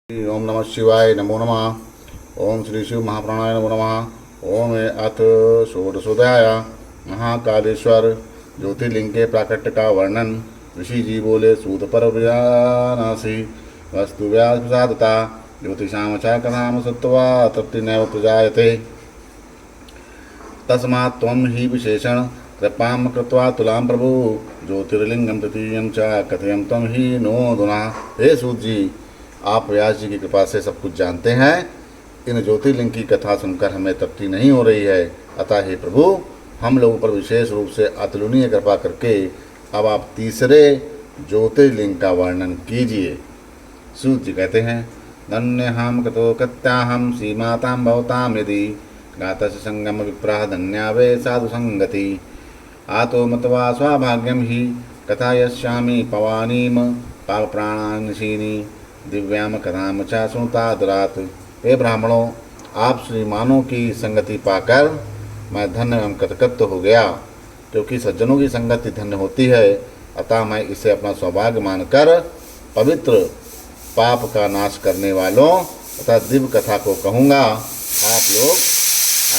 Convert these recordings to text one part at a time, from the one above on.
ओम नमः शिवाय नमो नमः। ओम श्री शिव महाप्राणाय नमो नमः। ओम अथ षोडशोध्याय महाकालेश्वर ज्योतिर्लिंग के प्राकट्य का वर्णन। ऋषि जी बोले, सूत पर व्यानासी वस्तु व्यास प्रसादता ज्योतिषाम चाकनाम सत्वा तृप्ति नैव प्रजायते तस्मात् त्वं हि विशेषण कृपां कृत्वा तुलां प्रभु ज्योतिर्लिंगं तृतीयं च कथयं त्वं हि नोऽधुना। हे सूत जी, आप व्यास जी की कृपा से सब कुछ जानते हैं। इन ज्योतिर्लिंग की कथा सुनकर हमें तृप्ति नहीं हो रही है, अतः हे प्रभु, हम लोगों पर विशेष रूप से अतुलनीय कृपा करके अब आप तीसरे ज्योतिर्लिंग का वर्णन कीजिए। सूत जी कहते हैं, धन्यहं कृतो कृत्याहं सीमातां भवतां यदि गातस्य संगम विप्राह धन्या वे साधु संगति आतो मतवा स्वाभाग्यम ही कथा यस्यामि पवानीम पाप प्राणानिशीनी दिव्याम कथाम चा सुनतादरात। हे ब्राह्मणों, आप श्रीमानों की संगति पाकर मैं धन्य एवं कृतकृत हो गया, क्योंकि सज्जनों की संगति धन्य होती है। अतः मैं इसे अपना सौभाग्य मानकर पवित्र पाप का नाश करने वालों तथा दिव्य कथा को कहूँगा। आप लोग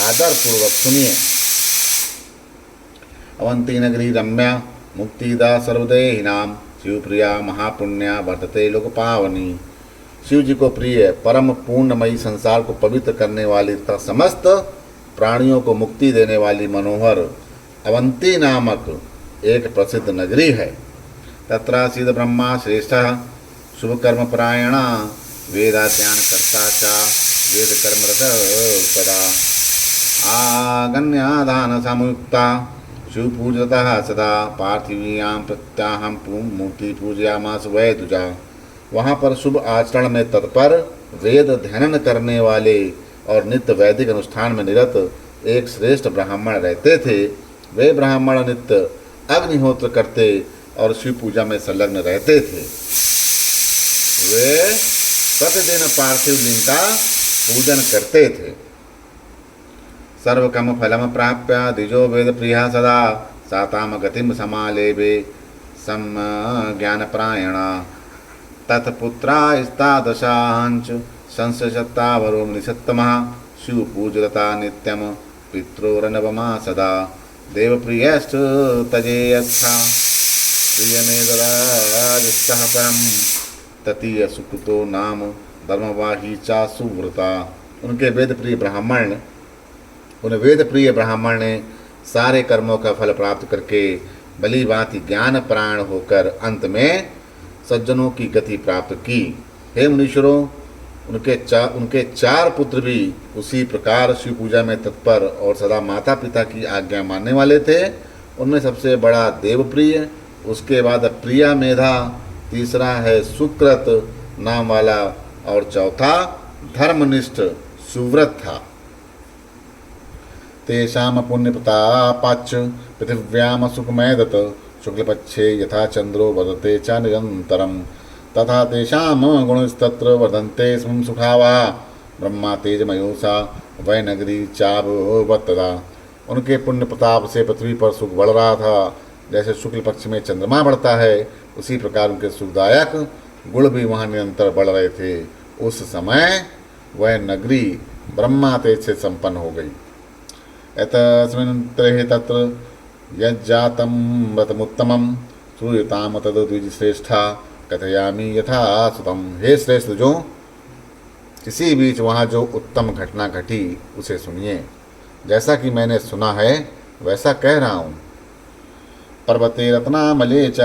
आदरपूर्वक सुनिए। अवंती नगरी रम्या मुक्तिदा सर्वदेहिनाम शिवप्रिया महापुण्या वर्तते लोक पावनी। शिव जी को प्रिय परम पूर्णमयी संसार को पवित्र करने वाली तथा समस्त प्राणियों को मुक्ति देने वाली मनोहर अवंती नामक एक प्रसिद्ध नगरी है। तत्रासीद ब्रह्मा श्रेष्ठ शुभ कर्म परायणा वेदाध्यान कर्ता च वेद कर्मरत सदा आगन्यादान समुक्ता शिव पूजतः सदा पार्थिवीयां प्रत्याहं मूर्ति पूजयामास वै दुजा। वहाँ पर शुभ आचरण में तत्पर वेद ध्यान करने वाले और नित्य वैदिक अनुष्ठान में निरत एक श्रेष्ठ ब्राह्मण रहते थे। वे ब्राह्मण नित्य अग्निहोत्र करते और शिव पूजा में संलग्न रहते थे। वे प्रतिदिन पार्थिव लिंग का पूजन करते थे। सर्वकम फलम प्राप्य द्विजो वेद प्रिया सदा साताम गतिम समालेभे सम ज्ञानपरायणा तत्पुत्रा स्तादशांच संसशत्तावरो निषत्तमः शिव पूजरता नित्यम पित्रोरनवमा सदा देवप्रियश्च तजेयत्था प्रियमेदराजस्तः परम ततीय सुकृतो नाम धर्मवाही चा सुव्रता। उन वेद प्रिय ब्राह्मण ने सारे कर्मों का फल प्राप्त करके भली भांति ज्ञान प्राण होकर अंत में सज्जनों की गति प्राप्त की। हे मुनीश्वरों, उनके चार पुत्र भी उसी प्रकार शिव पूजा में तत्पर और सदा माता पिता की आज्ञा मानने वाले थे। उनमें सबसे बड़ा देवप्रिय, उसके बाद प्रिया मेधा, तीसरा है सुकृत नाम वाला और चौथा धर्मनिष्ठ सुव्रत था। तेषाम पुण्यप्रतापाच्च पृथिव्याम सुखमयदत शुक्लपक्षे यथा चंद्रो वर्धते च निरन्तरं तथा तेषाम गुणस्तत्र वर्धन्ते स्म सुखावा ब्रह्मा तेजमयोसा वै नगरी चाभवत्तदा। उनके पुण्य प्रताप से पृथ्वी पर सुख बढ़ रहा था। जैसे शुक्ल पक्ष में चंद्रमा बढ़ता है, उसी प्रकार उनके सुखदायक गुण भी वहाँ निरंतर बढ़ रहे थे। उस समय वह नगरी ब्रह्मा तेज से संपन्न हो गई। एतस्मिन् त्रेहि तत्र यज्जातं व्रतमुत्तमं श्रूयताम तद द्विजश्रेष्ठा कथयामि यथा सुतम। हे श्रेष्ठ जो, इसी बीच वहाँ जो उत्तम घटना घटी उसे सुनिए। जैसा कि मैंने सुना है वैसा कह रहा हूँ। पर्वते रत्नामले च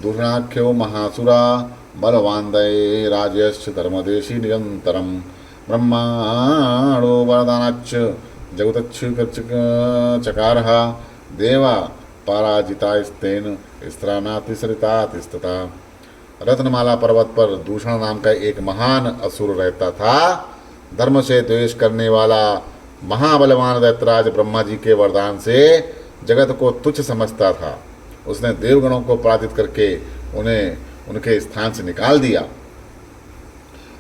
दूषणाख्यो महासुरा बलवान्दये राजयश्च धर्मदेशी निरन्तरं ब्रह्माणो वरदानाच्च जगतच्छुकचकारः देवा पराजितास्तेन स्त्रानातिसरितातिस्तथा। रत्नमाला पर्वत पर दूषण नाम का एक महान असुर रहता था। धर्म से द्वेष करने वाला महाबलवान दैत्यराज ब्रह्मा जी के वरदान से जगत को तुच्छ समझता था। उसने देवगणों को पराजित करके उन्हें उनके स्थान से निकाल दिया।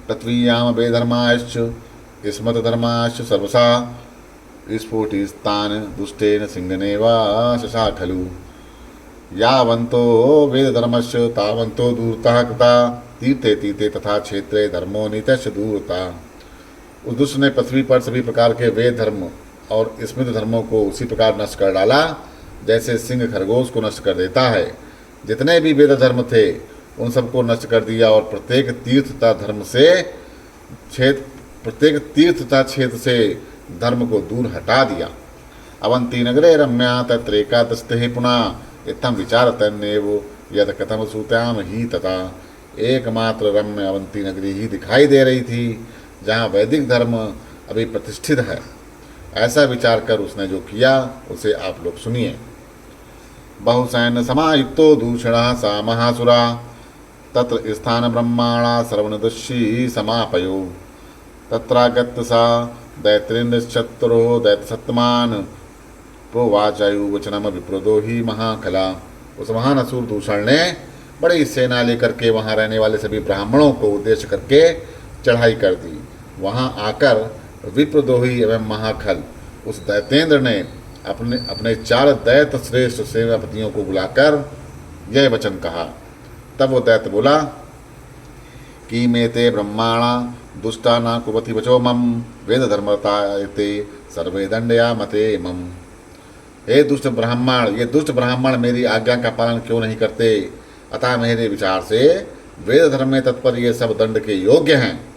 पृथ्वीयाम बेधर्माश्च स्मृतधर्माश्च सर्वसा स्फोटिस्तान दुष्टेन सिंहनेवा शशा खलु यावन्तो वेदधर्मस्य तावन्तो दूरतः कृता तीर्थे तीर्थे तथा क्षेत्रे धर्मो नीतश्च दूरता। उस दुष्ट ने पृथ्वी पर सभी प्रकार के वेद धर्म और स्मृत धर्मों को उसी प्रकार नष्ट कर डाला जैसे सिंह खरगोश को नष्ट कर देता है। जितने भी वेद धर्म थे उन सबको नष्ट कर दिया और प्रत्येक तीर्थ तथा क्षेत्र से धर्म को दूर हटा दिया। अवंती नगरे रम्या तत्रैकादस्ते पुनः इत्थम विचारतन्नेव यद कथम सूत्याम ही तथा। एकमात्र रम्य अवंती नगरी ही दिखाई दे रही थी जहाँ वैदिक धर्म अभी प्रतिष्ठित है। ऐसा विचार कर उसने जो किया उसे आप लोग सुनिए। बहुसैन्य समायुक्तो दूषणः सा महासुरा तत्र स्थान ब्रह्माणा श्रवणदुष्यी समापयो। तत्रागत सा दैत्रेन्द्रश्चत्रो दैत्यसत्तमान् प्रोवाचायुवचनम विप्रोदो ही महाकला। उस महान असुर दूषण ने बड़ी सेना लेकर के वहाँ रहने वाले सभी ब्राह्मणों को उद्देश्य करके चढ़ाई कर दी। वहाँ आकर विप्रदोही एवं महाखल उस दैतेंद्र ने अपने 4 दैत्य श्रेष्ठ सेनापतियों को बुलाकर यह वचन कहा। तब वो दैत्य बोला कि मेते ब्रह्माणा दुष्टा न कुवति वचो मम वेद धर्मतायते सर्वे दंडया मते मम। हे दुष्ट ब्राह्मण, ये दुष्ट ब्राह्मण मेरी आज्ञा का पालन क्यों नहीं करते? अतः मेरे विचार से वेद धर्म में तत्पर ये सब दंड के योग्य हैं।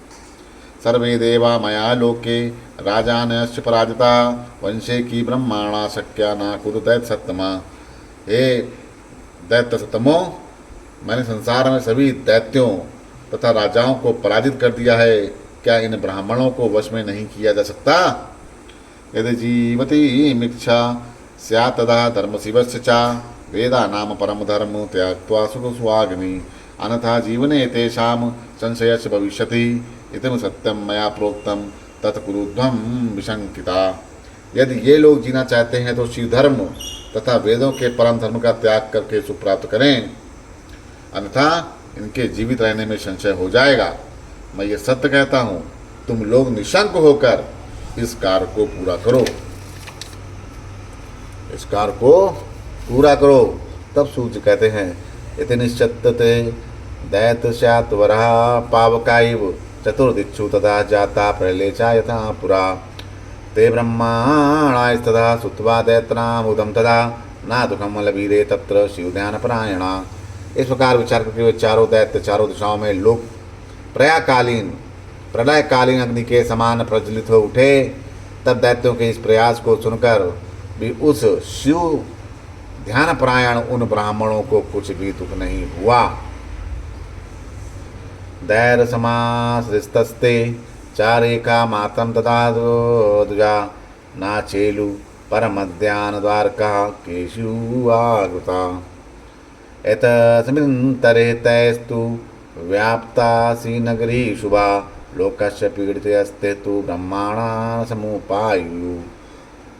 सर्वे देवा मया लोके राजानश्च पराजिता वंशे की ब्रह्माणा शक्या न कुरु दैत्य सत्तमा। हे दैत्य सत्तमो, मैंने संसार में सभी दैत्यों तथा राजाओं को पराजित कर दिया है, क्या इन ब्राह्मणों को वश में नहीं किया जा सकता? यदि जीवती मिच्छा स्यात् तदा धर्मशिवस्य च वेदा नाम परम धर्म त्यक्त्वा सुखस्वाग्नि अन्यथा जीवने तेषां संशयस्य भविष्यति इदं सत्यम मया प्रोक्तम तत्कुरुध्वं विशंकिता। यदि ये लोग जीना चाहते हैं तो शिव धर्म तथा वेदों के परम धर्म का त्याग करके सुख प्राप्त करें, अन्यथा इनके जीवित रहने में संशय हो जाएगा। मैं ये सत्य कहता हूँ, तुम लोग निशंक होकर इस कार्य को पूरा करो, इस कार्य को पूरा करो। तब सूर्य कहते हैं इति निश्चत्ते दैत्य स्यात् वरः पावकाइव चतुर्दिक्षु तथा जाता प्रलेचा यथा पुरा। ते ब्रह्माणास्तदा सुत्वा दैत्रामुदं तदा न दुखम लभीरे तत्र शिव ध्यान परायणा। इस प्रकार विचार करके वे चारों दैत्य चारों दिशाओं में लोग प्रलयकालीन अग्नि के समान प्रज्वलित हो उठे। तब दैत्यों के इस प्रयास को सुनकर भी उस शिव ध्यान परायण उन ब्राह्मणों को कुछ भी दुख नहीं हुआ। दैर समासस्ते चारेका मातम तथा दुजा नाचेलु परमध्यान द्वारका केशु आगृता। एतस्मिन्तरे तैस्तु व्याप्तासी नगरी शुभा लोकस्य पीड़िते अस्ते तु ब्रह्माणा समुपायु।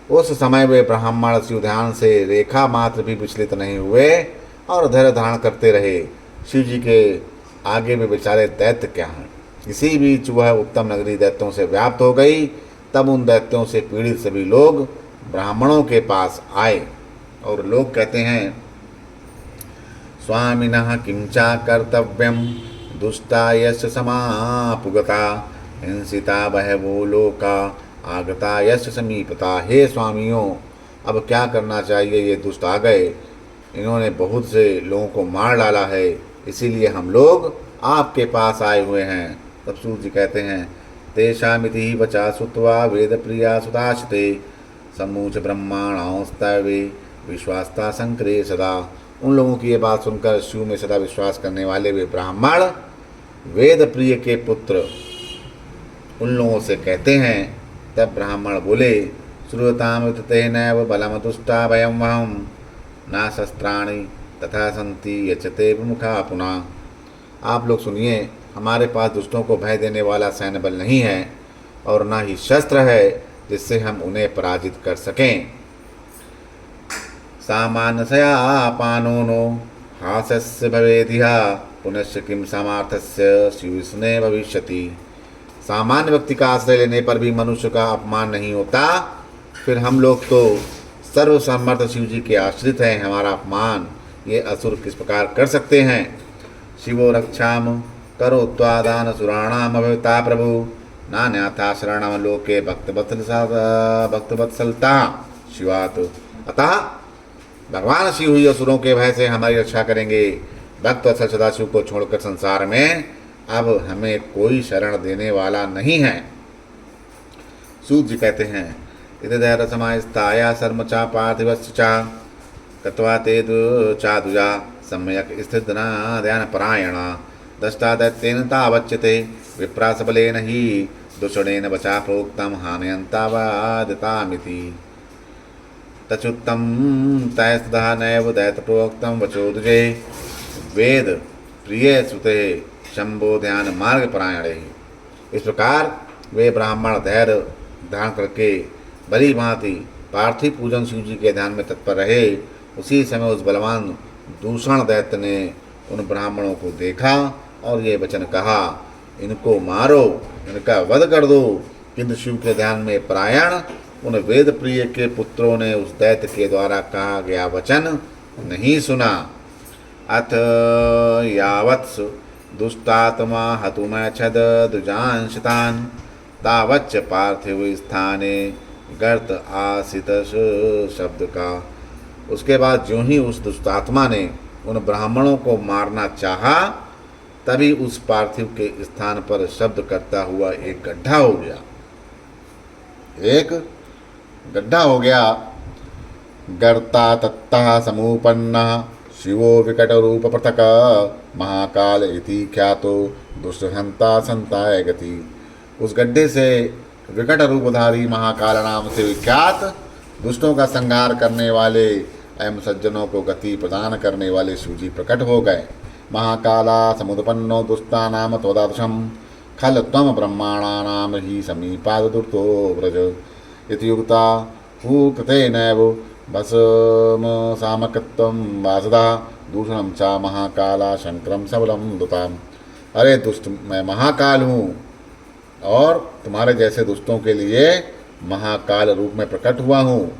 उस समय वे ब्राह्मण शिव ध्यान से रेखा मात्र भी विचलित नहीं हुए और धैर्य धारण करते रहे। शिव जी के आगे वे बेचारे दैत्य क्या हैं। इसी बीच वह उत्तम नगरी दैत्यों से व्याप्त हो गई। तब उन दैत्यों से पीड़ित सभी लोग ब्राह्मणों के पास आए और लोग कहते हैं स्वामिनः किंचा कर्तव्यम दुष्टा यश समापुगता हिंसिता बहवो लोका आगता यश समीपता। हे स्वामियों, अब क्या करना चाहिए? ये दुष्ट आ गए, इन्होंने बहुत से लोगों को मार डाला है, इसीलिए हम लोग आपके पास आए हुए हैं। तब सूर्य जी कहते हैं तेषामिति वचा सुत्वा वेद प्रिया सुदाशते समूच ब्रह्माणास्तवे विश्वासता संकरे सदा। उन लोगों की ये बात सुनकर शिव में सदा विश्वास करने वाले वे ब्राह्मण वेद प्रिय के पुत्र उन लोगों से कहते हैं। तब ब्राह्मण बोले श्रूयताम तेनैव बलम दुष्टा वयं वहं न शस्त्राणि तथा सन्ति यचते विमुखा पुनः। आप लोग सुनिए, हमारे पास दुष्टों को भय देने वाला सैन्य बल नहीं है और न ही शस्त्र है जिससे हम उन्हें पराजित कर सकें। सामान्यतया पानो नो हास्यस्य भवेदिहा पुनश्च किम सामर्थ्यस्य शिवस्ने भविष्यति। सामान्य व्यक्ति का आश्रय लेने पर भी मनुष्य का अपमान नहीं होता, फिर हम लोग तो सर्वसमर्थ शिव जी के आश्रित हैं, हमारा अपमान ये असुर किस प्रकार कर सकते हैं। शिवो रक्षाम करो त्वादान सुराणाम अभविता प्रभु नान्याथा शरणम लोके भक्तवत्सलता शिवात। अतः भगवान शिव ही असुरों के भय से हमारी रक्षा करेंगे। भक्त वत्सल सदाशिव को छोड़कर संसार में अब हमें कोई शरण देने वाला नहीं है। सूत जी कहते हैं इधर समास्ताया शर्म चा पार्थिवश्च चा कत्वा ते चादुजा सम्यक स्थित ध्यान परायण दष्टा दैत्येन तावच्यते विप्रा सबलेन ही दूषणेन वचा प्रोक्तम हानयन्तावादितामिति तचुत्तम तैस्तदा नैव दैत्यप्रोक्तम वचोदजे वेद प्रिय सुते शंभो ध्यान मार्ग परायणे। इस प्रकार वे ब्राह्मण धैर्य धारण करके भली भांति पार्थिव पूजन शिव जी के ध्यान में तत्पर रहे। उसी समय उस बलवान दूषण दैत्य ने उन ब्राह्मणों को देखा और ये वचन कहा, इनको मारो, इनका वध कर दो। किंतु शिव के ध्यान में परायण उन वेद प्रिय के पुत्रों ने उस दैत्य के द्वारा कहा गया वचन नहीं सुना। अथ यावत्स दुष्टात्मा हतुमैच्छद दुजांशतान् तावच्च पार्थिव स्थाने गर्त आसित शब्द का। उसके बाद ज्यों ही उस दुष्टात्मा ने उन ब्राह्मणों को मारना चाहा तभी उस पार्थिव के स्थान पर शब्द करता हुआ एक गड्ढा हो गया। एक गड्ढा हो गया। गर्ता तत्ता समुपन्ना शिवो विकट रूप पृथक महाकाल इति ख्यातो दुष्टहंता संताय गति। उस गड्ढे से विकट रूपधारी महाकाल नाम से विख्यात दुष्टों का संहार करने वाले एवं सज्जनों को गति प्रदान करने वाले शिवजी प्रकट हो गए। महाकाला समुदपन्नो दुष्टा नाम त्वदादृशम खल त्वम ब्रह्माणा नाम ही समीपाद दुर्तो व्रज इतियुक्ता हूकते नैव भस्म सामकत्वम वासदा दूषणम चा महाकाला शंकरम सबलम दुताम। अरे दुष्ट, मैं महाकाल हूँ और तुम्हारे जैसे दुष्टों के लिए महाकाल रूप में प्रकट हुआ हूँ।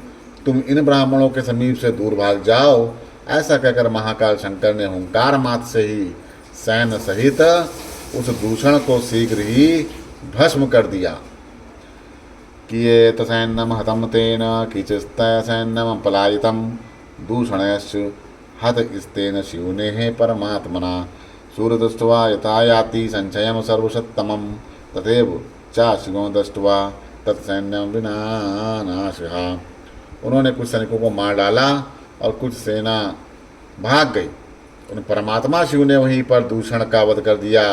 तुम इन ब्राह्मणों के समीप से दूर भाग जाओ। ऐसा कहकर महाकाल शंकर ने हुंकार मात्र से ही सैन्य सहित उस दूषण को शीघ्र ही भस्म कर दिया। किए तसैन्यम हतम तेन किचिस्तय सैन्यम पलायितम दूषणयश्च हत स्तेन शिवनेः परमात्मना सूर्यदृष्ट्वा यथा याति संचयम सर्वशत्तमं तथैव चा शिवं दृष्ट्वा तत्सैन्यम विनानाशः। उन्होंने कुछ सैनिकों को मार डाला और कुछ सेना भाग गई। उन परमात्मा शिव ने वहीं पर दूषण का वध कर दिया।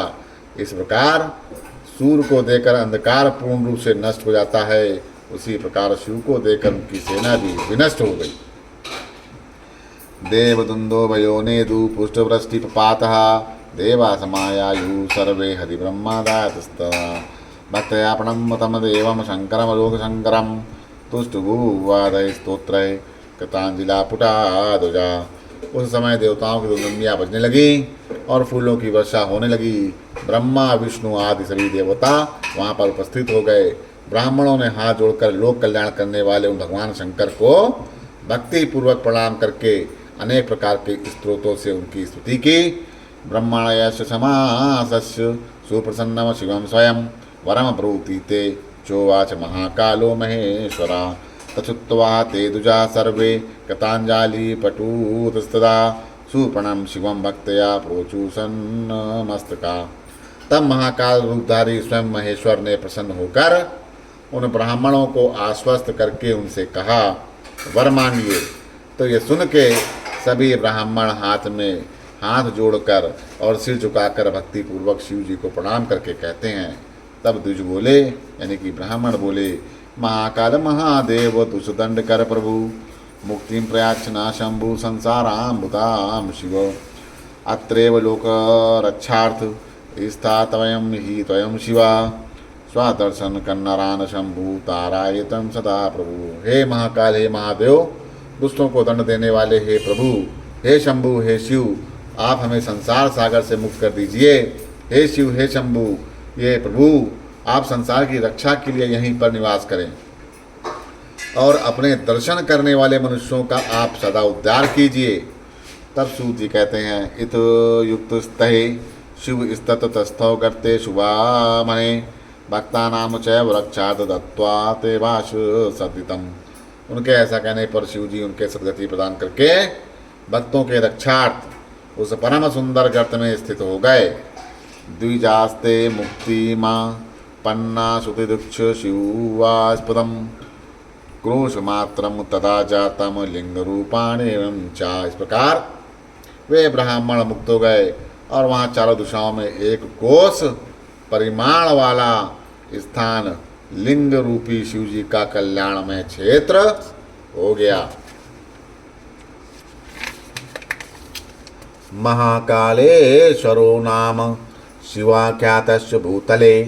इस प्रकार सूर्य को देकर अंधकार पूर्ण रूप से नष्ट हो जाता है, उसी प्रकार शिव को देकर उनकी सेना भी विनष्ट हो गई। देवदुंदो भयो नेदु पुष्टवृष्टिपातः देवा समायायु सर्वे हरिब्रह्मादायतस्तः भक्तया प्रणम्यतं देवं शंकरं लोकशंकरं तुष्टुवादय स्तोत्रय कृतांजलि पुटादुजा। उस समय देवताओं की दुंदुभियाँ बजने लगी और फूलों की वर्षा होने लगी। ब्रह्मा विष्णु आदि सभी देवता वहाँ पर उपस्थित हो गए। ब्राह्मणों ने हाथ जोड़कर लोक कल्याण करने वाले उन भगवान शंकर को भक्ति पूर्वक प्रणाम करके अनेक प्रकार के स्तोत्रों से उनकी स्तुति की। ब्रह्मणयस्य समासस्य सुप्रसन्नम शिवम स्वयं वरम ब्रूति ते चोवाच महाकालो महेश्वरा तछुत्वा ते दुजा सर्वे कृतांजलि पटुतस्तदा सुप्रणम शिवम भक्तया प्रोचुसन्नमस्तका। तब महाकाल रूपधारी स्वयं महेश्वर ने प्रसन्न होकर उन ब्राह्मणों को आश्वस्त करके उनसे कहा, वर मांगिए। तो ये सुन के सभी ब्राह्मण हाथ जोड़कर और सिर झुकाकर भक्ति पूर्वक शिव जी को प्रणाम करके कहते हैं। तब द्विज बोले, यानी कि ब्राह्मण बोले, महाकाल महादेव तुषदंड कर प्रभु मुक्तिं प्रयाक्षना शंभु संसारामृतां शिव अत्रैव लोक रक्षार्थ स्थातवयं हि त्वयं शिवा स्वादर्शन कन्नरान शंभु तारायतं सदा प्रभु। हे महाकाल, हे महादेव, दुष्टों को दंड देने वाले हे प्रभु, हे शंभु, हे शिव, आप हमें संसार सागर से मुक्त कर दीजिए। हे शिव, हे शंभु, ये प्रभु, आप संसार की रक्षा के लिए यहीं पर निवास करें और अपने दर्शन करने वाले मनुष्यों का आप सदा उद्धार कीजिए। तब सूत जी कहते हैं, इत युक्त स्तहे शिव स्ततस्तौ गर्ते शुभा मने भक्तानाम चैव रक्षार्थ दत्त्वा ते भाष सतितम। उनके ऐसा कहने पर शिव जी उनके सदगति प्रदान करके भक्तों के रक्षार्थ उस परम सुंदर गर्त में स्थित हो गए। द्विजास्ते मुक्ति माँ पन्ना श्रुतिदुक्ष शिवास्पदम क्रोश मात्रम तदा जातम लिंग रूपाणी चा। इस प्रकार वे ब्राह्मण मुक्त हो गए और वहाँ चारों दिशाओं में एक कोस परिमाण वाला स्थान लिंग रूपी शिव जी का कल्याणमय क्षेत्र हो गया। महाकालेश्वरो नाम शिवाख्यातस्य भूतले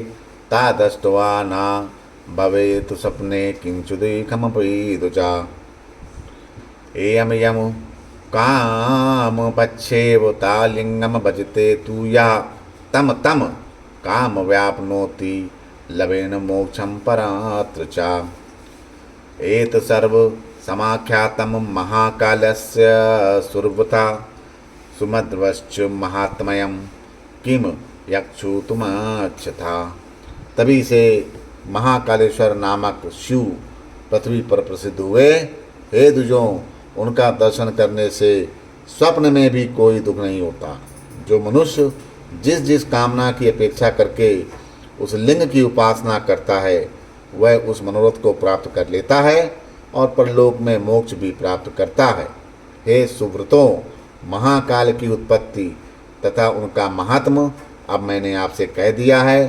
तादष्ट्वा न भवेत् स्वप्ने किंचिदेकमपि दुजा। एयं यम काम पच्छेव तालिंगम भजते तू या तम तम काम व्याप्नोति लवेन मोक्षं परात्र च। एत सर्व समाख्यातम महाकालस्य सुरवता सुमद्रवश्च महात्मयम किम यक्षुतुमच्छथा। तभी से महाकालेश्वर नामक शिव पृथ्वी पर प्रसिद्ध हुए। हे दुजों, उनका दर्शन करने से स्वप्न में भी कोई दुख नहीं होता। जो मनुष्य जिस जिस कामना की अपेक्षा करके उस लिंग की उपासना करता है वह उस मनोरथ को प्राप्त कर लेता है और परलोक में मोक्ष भी प्राप्त करता है। हे सुव्रतों, महाकाल की उत्पत्ति तथा उनका महात्म अब मैंने आपसे कह दिया है।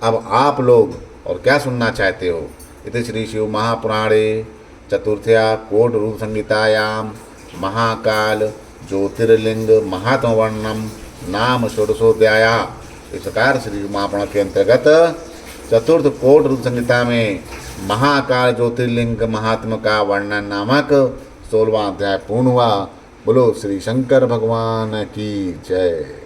अब आप लोग और क्या सुनना चाहते हो? इति श्री शिव महापुराणे चतुर्थया कोट रूप संहितायाम महाकाल ज्योतिर्लिंग महात्म वर्णनम नाम षोडशोध्याय। इस प्रकार श्री महापुराण के अंतर्गत चतुर्थ कोट रूप संहिता में महाकाल ज्योतिर्लिंग महात्म का वर्णन नामक 16वां अध्याय पूर्ण हुआ। बोलो श्री शंकर भगवान की जय।